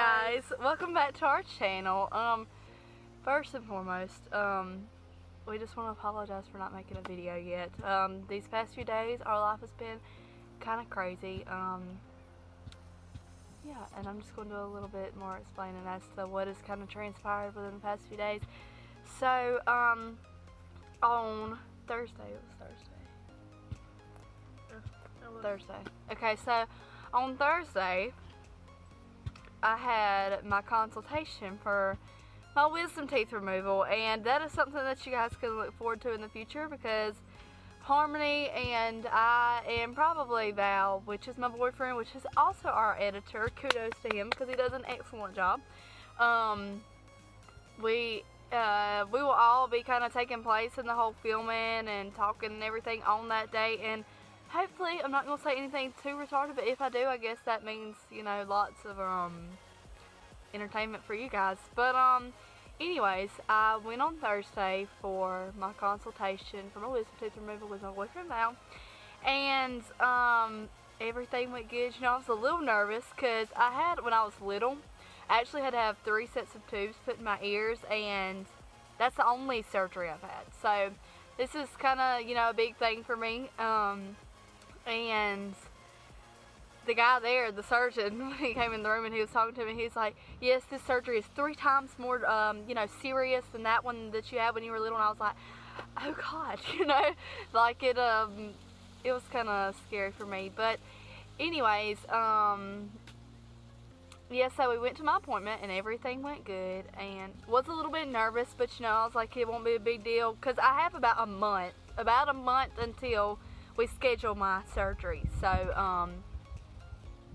guys, welcome back to our channel. First and foremost, we just want to apologize for not making a video yet. These past few days, our life has been kind of crazy. Yeah, and I'm just going to do a little bit more explaining as to what has kind of transpired within the past few days. So, on Thursday, it was Thursday. Okay, so on Thursday, I had my consultation for my wisdom teeth removal, and that is something that you guys can look forward to in the future because Harmony and I, and probably Val, which is my boyfriend, which is also our editor, kudos to him because he does an excellent job. We will all be kind of taking place in the whole filming and talking and everything on that day, and hopefully, I'm not going to say anything too retarded, but if I do, I guess that means, you know, lots of entertainment for you guys. But anyways, I went on Thursday for my consultation for my wisdom tooth removal with my boyfriend Val, and everything went good. You know, I was a little nervous because when I was little, I actually had to have 3 sets of tubes put in my ears, and that's the only surgery I've had. So this is kind of, you know, a big thing for me. And the guy there, the surgeon, when he came in the room and he was talking to me, he's like, yes, this surgery is 3 times more, you know, serious than that one that you had when you were little. And I was like, oh God, you know, like it was kind of scary for me. But anyways, yeah, so we went to my appointment and everything went good, and was a little bit nervous, but you know, I was like, it won't be a big deal because I have about a month until we schedule my surgery. So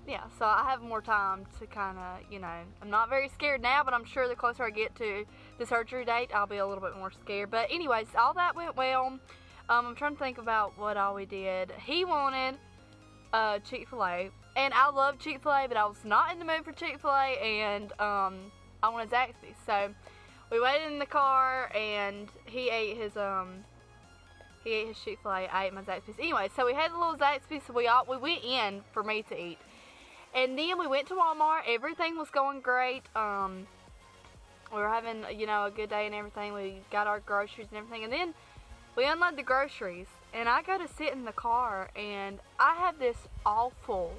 yeah, so I have more time to kind of, you know, I'm not very scared now, but I'm sure the closer I get to the surgery date, I'll be a little bit more scared. But anyways, all that went well. I'm trying to think about what all we did. He wanted Chick-fil-A, and I love Chick-fil-A, but I was not in the mood for Chick-fil-A, and I wanted Zaxby's. So we waited in the car, and he ate his Chick-fil-A, I ate my Zaxby's. Anyway, so we had a little Zaxby's, so we went in for me to eat. And then we went to Walmart. Everything was going great. We were having, you know, a good day and everything. We got our groceries and everything. And then we unloaded the groceries. And I go to sit in the car, and I have this awful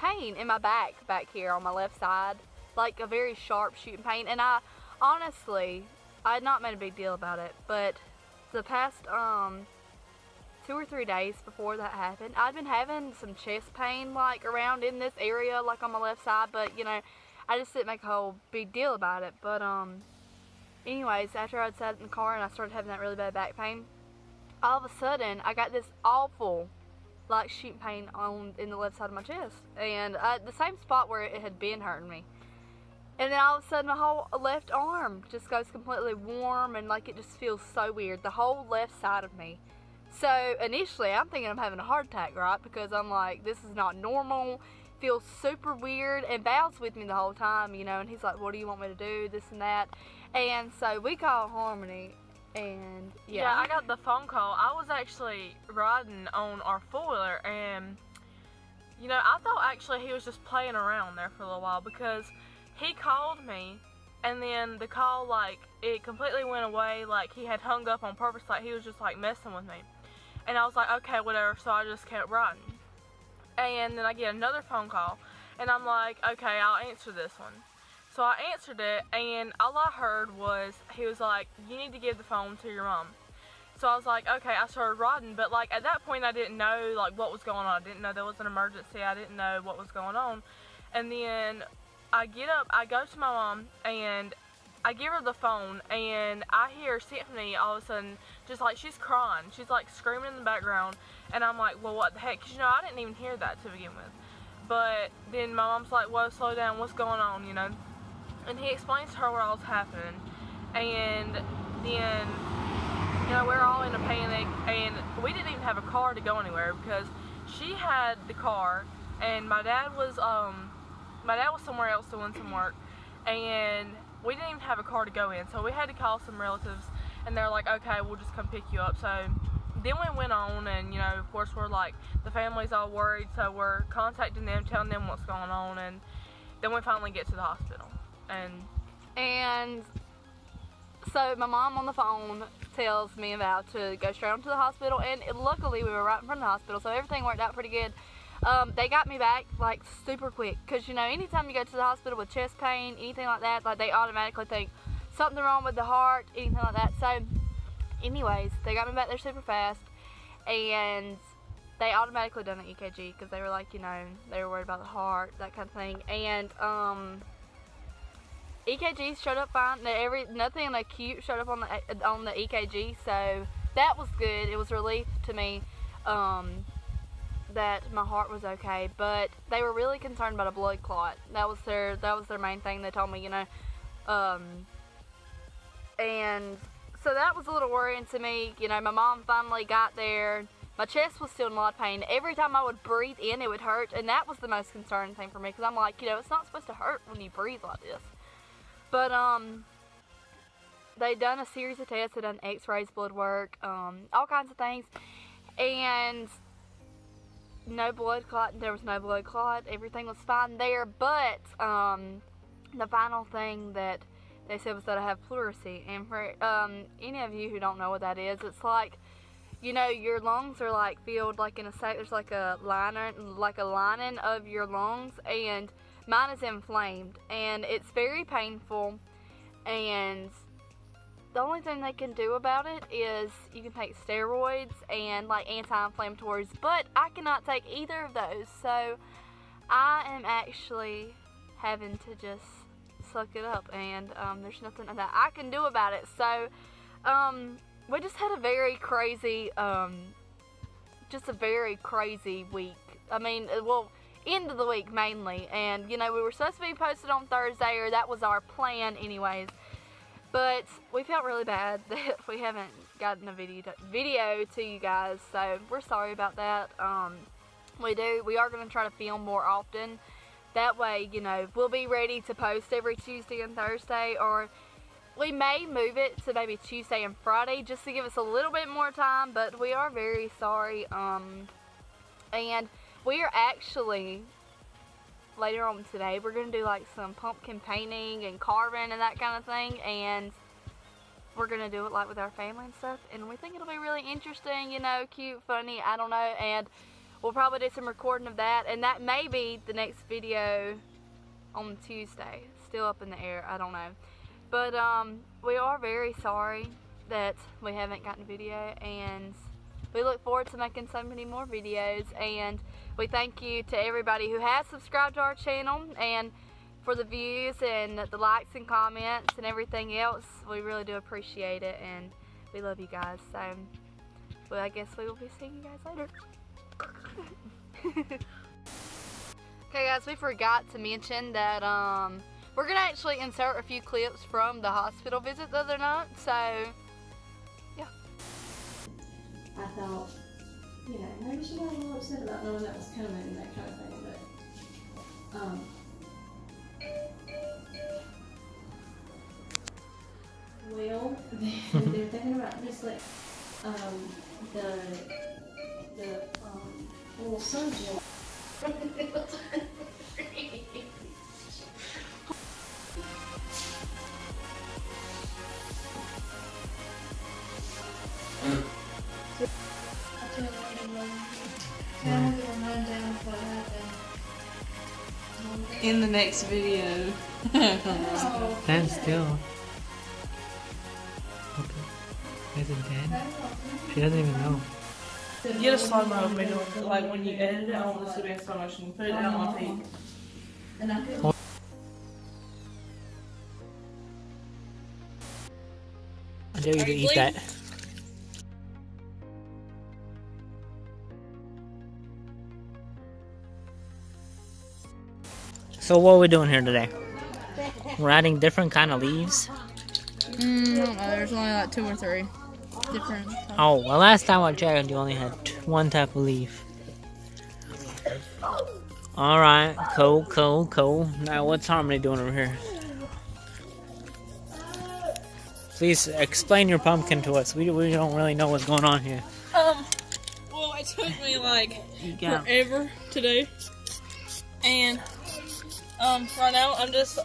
pain in my back here on my left side. Like a very sharp shooting pain. And I had not made a big deal about it. But the past 2 or 3 days before that happened, I'd been having some chest pain like around in this area, like on my left side, but you know, I just didn't make a whole big deal about it. But anyways, after I'd sat in the car and I started having that really bad back pain, all of a sudden I got this awful like shooting pain in the left side of my chest, and the same spot where it had been hurting me. And then all of a sudden my whole left arm just goes completely warm, and like it just feels so weird, the whole left side of me. So initially I'm thinking I'm having a heart attack, right? Because I'm like, this is not normal, feels super weird. And Val's with me the whole time, you know, and he's like, what do you want me to do, this and that. And so we call Harmony, and yeah, I got the phone call. I was actually riding on our 4-wheeler, and you know, I thought actually he was just playing around there for a little while, because he called me, and then the call, like, it completely went away, like he had hung up on purpose, like he was just like messing with me. And I was like, okay, whatever, so I just kept riding. And then I get another phone call, and I'm like, okay, I'll answer this one. So I answered it, and all I heard was, he was like, you need to give the phone to your mom. So I was like, okay, I started riding, but like at that point I didn't know like what was going on. I didn't know there was an emergency. I didn't know what was going on. And then I get up, I go to my mom, and I give her the phone, and I hear Symphony all of a sudden, just like, she's crying. She's like screaming in the background, and I'm like, well, what the heck? Because, you know, I didn't even hear that to begin with. But then my mom's like, whoa, slow down, what's going on, you know? And he explains to her what all was happening. And then, you know, we're all in a panic, and we didn't even have a car to go anywhere because she had the car, and my dad was somewhere else doing some work, and we didn't even have a car to go in, so we had to call some relatives, and they're like, okay, we'll just come pick you up. So then we went on, and of course we're like, the family's all worried, so we're contacting them, telling them what's going on, and then we finally get to the hospital. And so my mom on the phone tells me and Val to go straight on to the hospital, and luckily we were right in front of the hospital, so everything worked out pretty good. They got me back like super quick, because anytime you go to the hospital with chest pain, anything like that, like they automatically think something wrong with the heart, anything like that. So anyways, they got me back there super fast, and they automatically done an EKG, because they were like, they were worried about the heart, that kind of thing. And EKG showed up fine. Nothing acute showed up on the EKG, so that was good. It was a relief to me that my heart was okay. But they were really concerned about a blood clot. That was their main thing. They told me, and so that was a little worrying to me. My mom finally got there. My chest was still in a lot of pain. Every time I would breathe in, it would hurt, and that was the most concerning thing for me, because I'm like, it's not supposed to hurt when you breathe like this. But they done a series of tests. They done X-rays, blood work, all kinds of things, and no blood clot. There was no blood clot. Everything was fine there. But the final thing that they said was that I have pleurisy. And for any of you who don't know what that is, it's like, your lungs are like filled like in a sack. There's like a lining of your lungs, and mine is inflamed, and it's very painful. And the only thing they can do about it is you can take steroids and like anti-inflammatories, but I cannot take either of those, so I am actually having to just suck it up, and there's nothing that I can do about it. So we just had a very crazy week. I mean, end of the week mainly, and we were supposed to be posted on Thursday, or that was our plan anyways, but we felt really bad that we haven't gotten a video to you guys, so we're sorry about that. We are going to try to film more often. That way, we'll be ready to post every Tuesday and Thursday, or we may move it to maybe Tuesday and Friday just to give us a little bit more time, but we are very sorry. And we are actually, later on today, we're going to do like some pumpkin painting and carving and that kind of thing, and we're going to do it like with our family and stuff, and we think it'll be really interesting, cute, funny, I don't know, and we'll probably do some recording of that, and that may be the next video on Tuesday. Still up in the air, I don't know. But we are very sorry that we haven't gotten a video, and we look forward to making so many more videos, and we thank you to everybody who has subscribed to our channel, and for the views and the likes and comments and everything else. We really do appreciate it, and we love you guys. So, well, I guess we will be seeing you guys later. Okay guys, we forgot to mention that we're gonna actually insert a few clips from the hospital visit the other night, so yeah. I thought, maybe she got a little upset about knowing that was coming and that kind of thing, but well, they're thinking about just like the little surgeon. In the next video. Stand still. Okay. Is it dead? She doesn't even know. Get a slow-mo of me doing it. Like when you edit it, I want this to be in slow motion. Put it down on my feet. I dare you to eat that. So what are we doing here today? We're adding different kind of leaves. I don't know, there's only like 2 or 3 different types. Oh, well last time I checked you only had one type of leaf. Alright, cool. Now what's Harmony doing over here? Please explain your pumpkin to us. We don't really know what's going on here. It took me like You got forever to do. And right now I'm just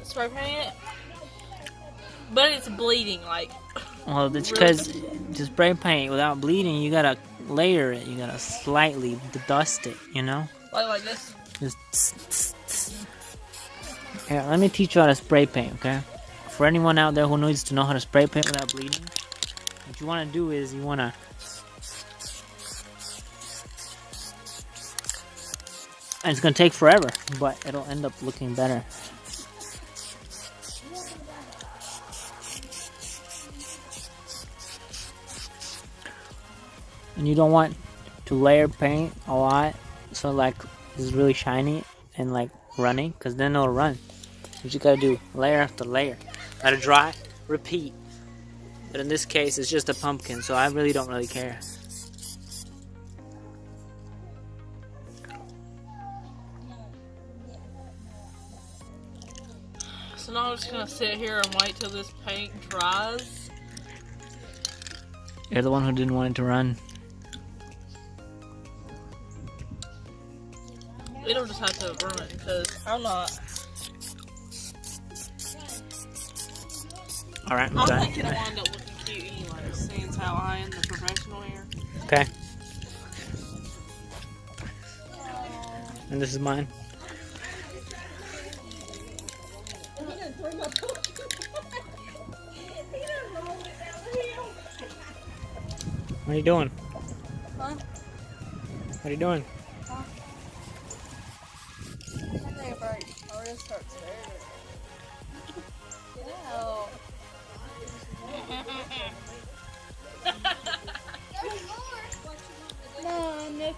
spray painting it. But it's bleeding like. well, it's because to spray paint without bleeding, you gotta layer it. You gotta slightly dust it. You know. Like this. Just here, let me teach you how to spray paint, okay? For anyone out there who needs to know how to spray paint without bleeding, what you want to do is you want to and it's going to take forever, but it'll end up looking better. And you don't want to layer paint a lot, so like it's really shiny and like running, because then it'll run. What you gotta do, layer after layer. Let it dry, repeat. But in this case, it's just a pumpkin, so I really don't really care. So now I'm just gonna sit here and wait till this paint dries. You're the one who didn't want it to run. It'll just have to run because I'm not. Alright, I'm I done. think it'll wind up looking cute anyway, seeing as how I am the professional here. Okay. And this is mine. What are you doing? Huh? What are you doing? No, no,